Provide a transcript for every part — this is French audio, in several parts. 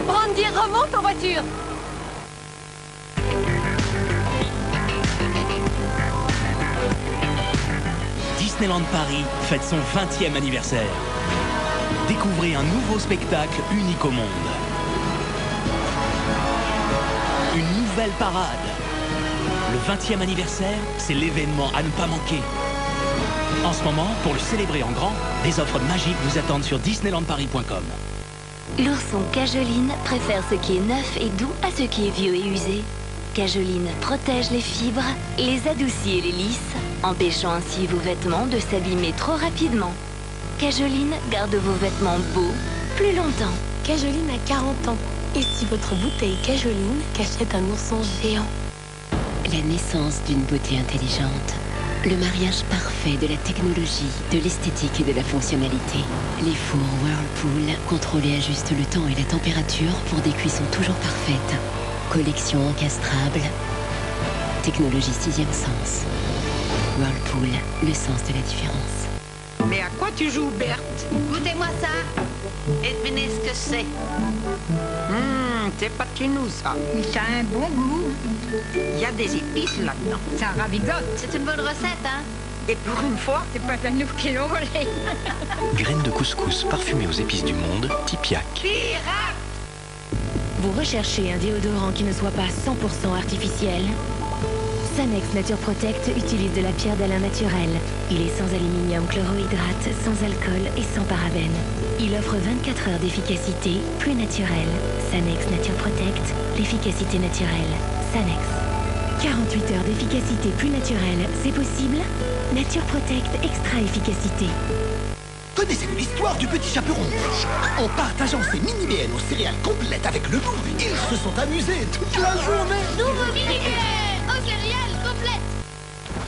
Brandy, remonte en voiture. Disneyland Paris fête son 20e anniversaire. Découvrez un nouveau spectacle unique au monde. Une nouvelle parade. Le 20e anniversaire, c'est l'événement à ne pas manquer. En ce moment, pour le célébrer en grand, des offres magiques vous attendent sur disneylandparis.com. L'ourson Cajoline préfère ce qui est neuf et doux à ce qui est vieux et usé. Cajoline protège les fibres, les adoucit et les lisse, empêchant ainsi vos vêtements de s'abîmer trop rapidement. Cajoline garde vos vêtements beaux plus longtemps. Cajoline a 40 ans. Et si votre bouteille Cajoline cachait un ourson géant? La naissance d'une beauté intelligente. Le mariage parfait de la technologie, de l'esthétique et de la fonctionnalité. Les fours Whirlpool contrôlent et ajustent le temps et la température pour des cuissons toujours parfaites. Collection encastrable. Technologie 6e sens. Whirlpool, le sens de la différence. Mais à quoi tu joues, Berthe? Goûtez-moi ça. Et devinez ce que c'est. C'est pas de chez nous, ça. Ça a un bon goût. Il y a des épices là-dedans. Ça ravigote. C'est une bonne recette, hein? Et pour une fois, C'est pas à nous qui l'ont volé. Graines de couscous parfumées aux épices du monde, Tipiak. Pirate! Vous recherchez un déodorant qui ne soit pas 100% artificiel? Sanex Nature Protect utilise de la pierre d'Alain naturelle. Il est sans aluminium chlorohydrate, sans alcool et sans parabènes. Il offre 24 heures d'efficacité plus naturelle. Sanex Nature Protect, l'efficacité naturelle. Sanex. 48 heures d'efficacité plus naturelle, c'est possible? Nature Protect extra efficacité. Connaissez-vous l'histoire du petit chaperon? En partageant ses mini-BN aux céréales complètes avec le loup, ils se sont amusés toute la journée. Nouveau mini-BN aux céréales complètes.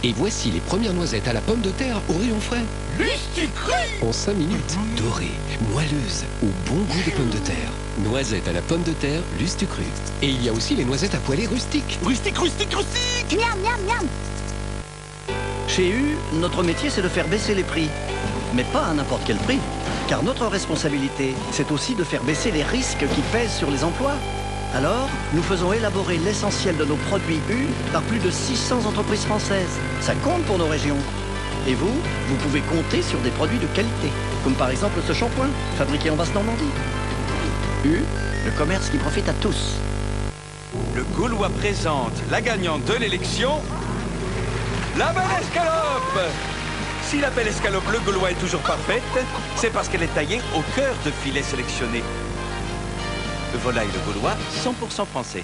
Et voici les premières noisettes à la pomme de terre au rayon frais. Lusticru! En 5 minutes. Dorées, moelleuses, au bon goût de pomme de terre. Noisettes à la pomme de terre, Lustucru. Et il y a aussi les noisettes à poêler rustiques. Rustique, rustique, rustique! Miam, miam, miam. Chez U, notre métier, c'est de faire baisser les prix. Mais pas à n'importe quel prix. Car notre responsabilité, c'est aussi de faire baisser les risques qui pèsent sur les emplois. Alors, nous faisons élaborer l'essentiel de nos produits U par plus de 600 entreprises françaises. Ça compte pour nos régions. Et vous, vous pouvez compter sur des produits de qualité. Comme par exemple ce shampoing, fabriqué en Basse-Normandie. U, le commerce qui profite à tous. Le Gaulois présente la gagnante de l'élection, la belle escalope. Si la belle escalope Le Gaulois est toujours parfaite, c'est parce qu'elle est taillée au cœur de filets sélectionnés. Le volaille Le Gaulois, 100% français.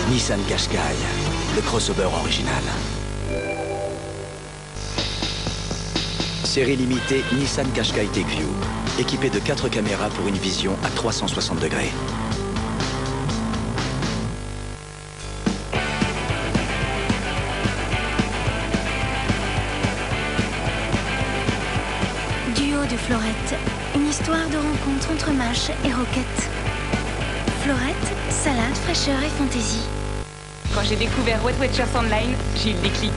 Nissan Qashqai, le crossover original. Série limitée Nissan Qashqai TechView, équipé de 4 caméras pour une vision à 360 degrés. Duo de Florette, une histoire de rencontre entre Mash et Roquette. Florette, salade, fraîcheur et fantaisie. Quand j'ai découvert Weight Watchers Online, j'ai eu le déclic.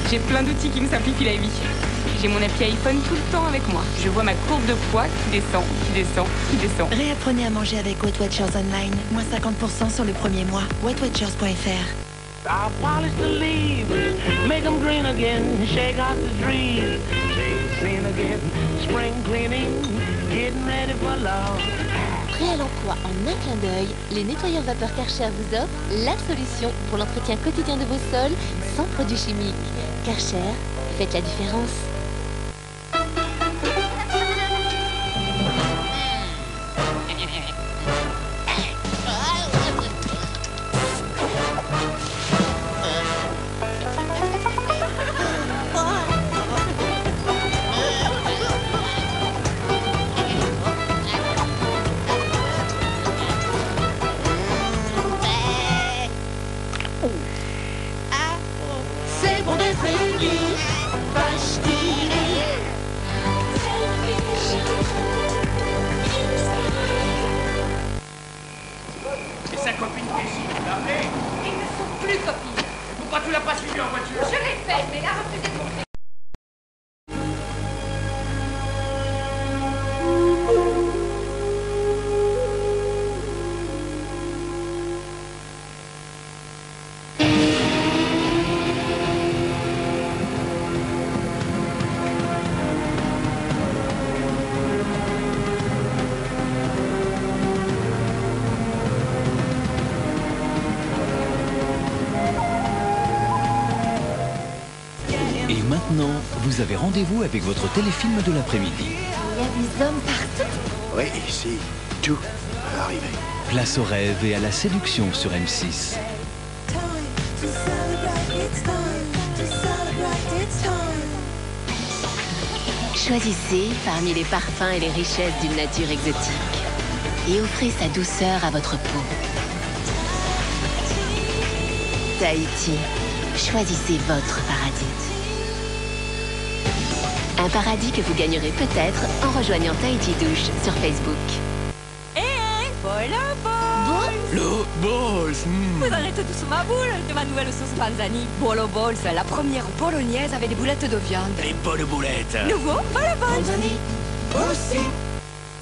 J'ai plein d'outils qui me simplifient la vie. J'ai mon appli iPhone tout le temps avec moi. Je vois ma courbe de poids qui descend, qui descend, qui descend. Réapprenez à manger avec Weight Watchers Online. Moins 50% sur le premier mois. WeightWatchers.fr. Our polish the leaves, make them green again, shake out the trees, sing again, spring cleaning, getting ready for love. Prêt à l'emploi en un clin d'œil, les nettoyeurs vapeur Karcher vous offrent la solution pour l'entretien quotidien de vos sols sans produits chimiques. Karcher, faites la différence. C'est bon d'être élu, vache qui vous avez rendez-vous avec votre téléfilm de l'après-midi. Il y a des hommes partout. Oui, ici, tout va arriver. Place aux rêves et à la séduction sur M6. Choisissez parmi les parfums et les richesses d'une nature exotique et offrez sa douceur à votre peau. Tahiti, choisissez votre paradis. Un paradis que vous gagnerez peut-être en rejoignant Tahiti Douche sur Facebook. Voilà, Bol. Le balls. Vous arrêtez tous ma boule de ma nouvelle sauce panzani. Bolo Balls, la première bolognaise avec des boulettes de viande. Les bonnes boulettes. Nouveau, Bolo Panzani. Aussi.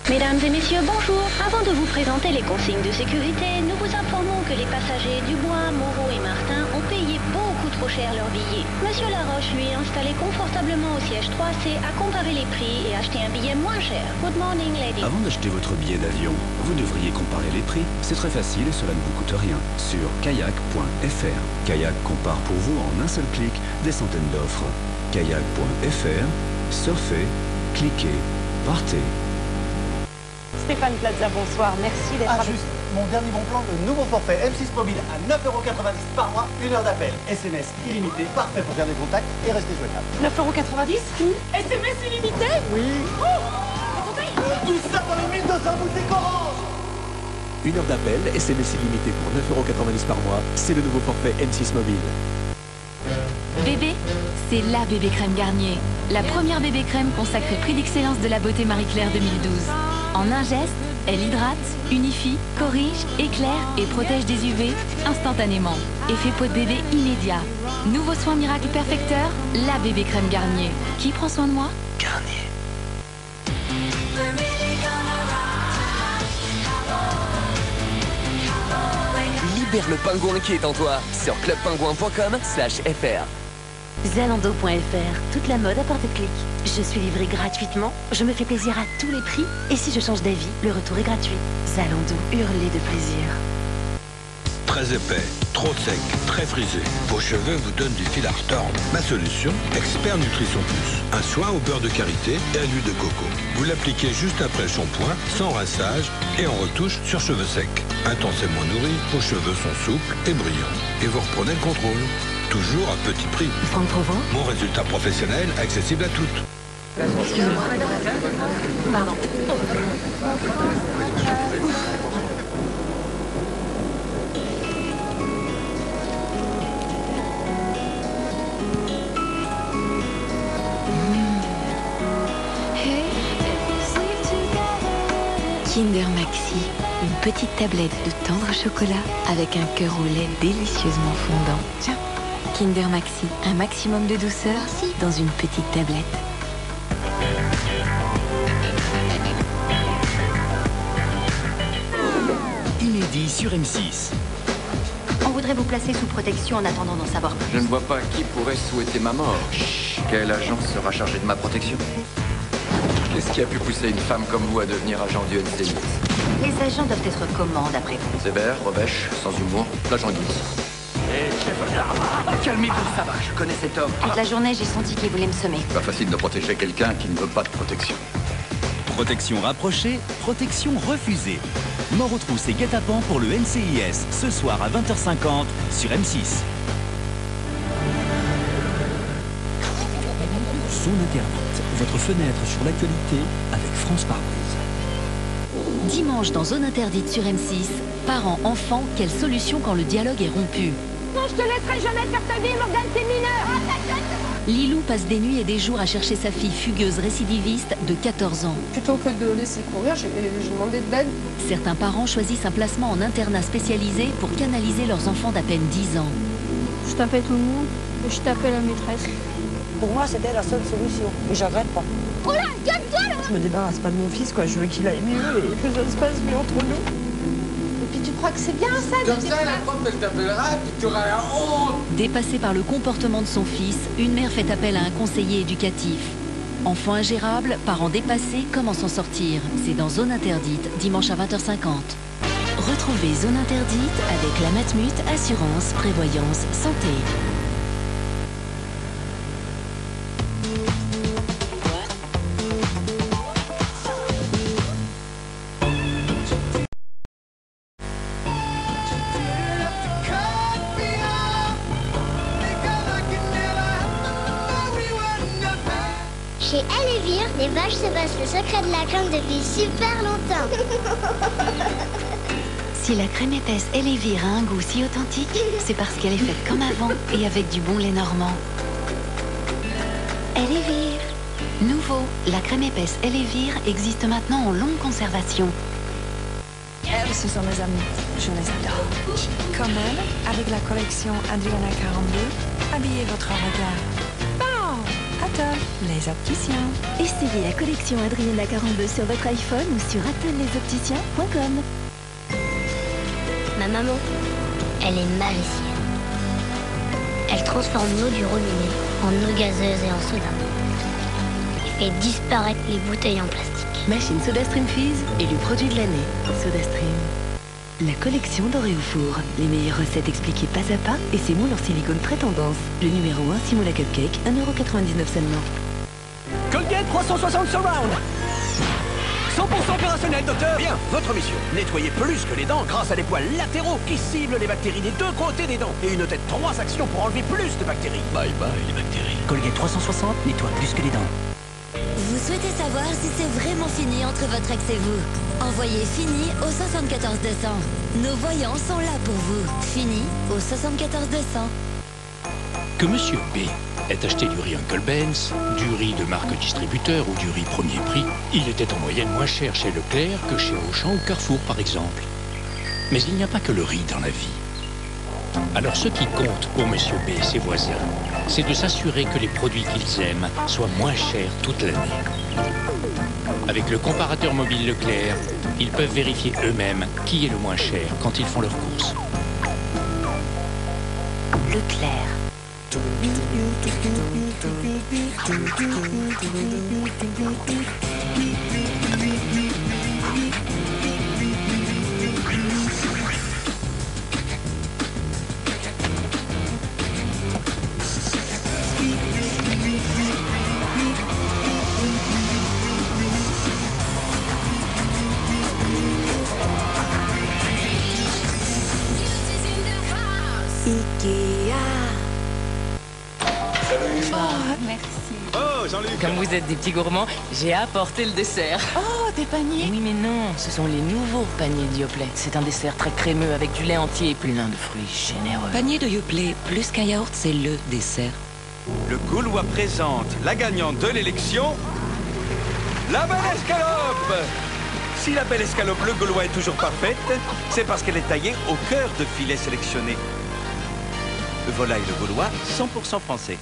Mesdames et messieurs, bonjour. Avant de vous présenter les consignes de sécurité, nous vous informons que les passagers Dubois, Moreau et Martin ont payé beaucoup trop cher leur billet. Monsieur Laroche, lui, installé confortablement au siège 3C, a comparé les prix et acheté un billet moins cher. Good morning, lady. Avant d'acheter votre billet d'avion, vous devriez comparer les prix. C'est très facile et cela ne vous coûte rien. Sur kayak.fr. Kayak compare pour vous en un seul clic des centaines d'offres. Kayak.fr. Surfez, cliquez, partez. Stéphane Plaza, bonsoir. Merci d'être avec juste mon dernier bon plan, le nouveau forfait M6 Mobile à 9,90 € par mois, 1 heure d'appel, SMS illimité, parfait pour faire des contacts et rester joignable. 9,90 €. SMS illimité. Oui. Tout ça dans les 1200 boutiques Orange. 1 heure d'appel, SMS illimité pour 9,90 € par mois, c'est le nouveau forfait M6 Mobile. Bébé, c'est la bébé crème Garnier. La première bébé crème consacrée prix d'excellence de la beauté Marie-Claire 2012. En un geste, elle hydrate, unifie, corrige, éclaire et protège des UV instantanément. Effet peau de bébé immédiat. Nouveau soin miracle perfecteur, la bébé crème Garnier. Qui prend soin de moi? Garnier. Libère le pingouin qui est en toi sur clubpingouin.com/fr. Zalando.fr, toute la mode à portée de clic. Je suis livré gratuitement, je me fais plaisir à tous les prix, et si je change d'avis, le retour est gratuit. Zalando, hurlez de plaisir. Très épais, trop sec, très frisé. Vos cheveux vous donnent du fil à retordre. Ma solution, Expert Nutrition Plus. Un soin au beurre de karité et à l'huile de coco. Vous l'appliquez juste après le shampoing, sans rinçage et en retouche sur cheveux secs. Intensément nourris, vos cheveux sont souples et brillants. Et vous reprenez le contrôle. Toujours à petit prix. Franck Provo. Mon résultat professionnel accessible à toutes. Excusez-moi. Pardon. Kinder Maxi, une petite tablette de tendre chocolat avec un cœur au lait délicieusement fondant. Tiens, Kinder Maxi, un maximum de douceur dans une petite tablette. Inédit sur M6. On voudrait vous placer sous protection en attendant d'en savoir plus. Je ne vois pas qui pourrait souhaiter ma mort. Quel agent sera chargé de ma protection? Qu'est-ce qui a pu pousser une femme comme vous à devenir agent du NCIS? Les agents doivent être comment, d'après vous? Sévère, revêche, sans humour, l'agent glisse. Calmez-vous, ça va, je connais cet homme. Toute la journée, j'ai senti qu'il voulait me semer. Pas facile de protéger quelqu'un qui ne veut pas de protection. Protection rapprochée, protection refusée. Mort aux trousses et guet-apens pour le NCIS, ce soir à 20h50 sur M6. Zone Interdite, votre fenêtre sur l'actualité avec France Par Brise. Dimanche dans Zone Interdite sur M6, parents, enfants, quelle solution quand le dialogue est rompu? Non, je te laisserai jamais faire ta vie, Morgane, t'es mineur. Lilou passe des nuits et des jours à chercher sa fille fugueuse récidiviste de 14 ans. Plutôt que de laisser courir, j'ai demandé de l'aide. Certains parents choisissent un placement en internat spécialisé pour canaliser leurs enfants d'à peine 10 ans. Je tapais tout le monde, et je tapais la maîtresse. Pour moi, c'était la seule solution. Et je regrette pas. Oh là, calme-toi là! Je me débarrasse pas de mon fils, quoi. Je veux qu'il aille mieux et que ça se passe mieux entre nous. Et puis tu crois que c'est bien ça? Comme ça, la prof, elle t'appellera, puis tu auras la honte. Dépassée par le comportement de son fils, une mère fait appel à un conseiller éducatif. Enfant ingérable, parents dépassés, comment s'en sortir? C'est dans Zone Interdite, dimanche à 20h50. Retrouvez Zone Interdite avec la Matmut Assurance Prévoyance Santé. Les vaches se passent le secret de la crème depuis super longtemps. Si la crème épaisse Elevir a un goût si authentique, c'est parce qu'elle est faite comme avant et avec du bon lait normand. Elevir. Nouveau, la crème épaisse Elevir existe maintenant en longue conservation. Elles, ce sont mes amies. Je les adore. Quand même, avec la collection Adriana 42, habillez votre regard. Bon, Atom, les opticiens. Essayez la collection Adriana 42 sur votre iPhone ou sur atellesopticiens.com. Ma maman, elle est magicienne. Elle transforme l'eau du robinet en eau gazeuse et en soda. Et fait disparaître les bouteilles en plastique. Machine SodaStream Fizz, élu produit de l'année. SodaStream. La collection dorée au four. Les meilleures recettes expliquées pas à pas et ses moules en silicone très tendance. Le numéro 1, Simoule à Cupcake, 1,99 € seulement. Colgate 360 Surround. 100% opérationnel, docteur. Bien, votre mission, nettoyer plus que les dents grâce à des poils latéraux qui ciblent les bactéries des deux côtés des dents. Et une tête 3 actions pour enlever plus de bactéries. Bye bye les bactéries. Colgate 360 nettoie plus que les dents. Vous souhaitez savoir si c'est vraiment fini entre votre ex et vous? Envoyez FINI au 74 200. Nos voyants sont là pour vous. FINI au 74 200. Que Monsieur B ait acheté du riz Uncle Ben's, du riz de marque distributeur ou du riz premier prix, il était en moyenne moins cher chez Leclerc que chez Auchan ou Carrefour par exemple. Mais il n'y a pas que le riz dans la vie. Alors ce qui compte pour Monsieur B et ses voisins, c'est de s'assurer que les produits qu'ils aiment soient moins chers toute l'année. Avec le comparateur mobile Leclerc, ils peuvent vérifier eux-mêmes qui est le moins cher quand ils font leurs courses. Leclerc. Comme vous êtes des petits gourmands, j'ai apporté le dessert. Oh, des paniers? Oui, mais non, ce sont les nouveaux paniers de Yoplait. C'est un dessert très crémeux avec du lait entier et plein de fruits généreux. Panier de Yoplait, plus qu'un yaourt, c'est le dessert. Le Gaulois présente la gagnante de l'élection, la Belle Escalope. Si la Belle Escalope le Gaulois est toujours parfaite, c'est parce qu'elle est taillée au cœur de filets sélectionnés. Le volaille le Gaulois, 100% français.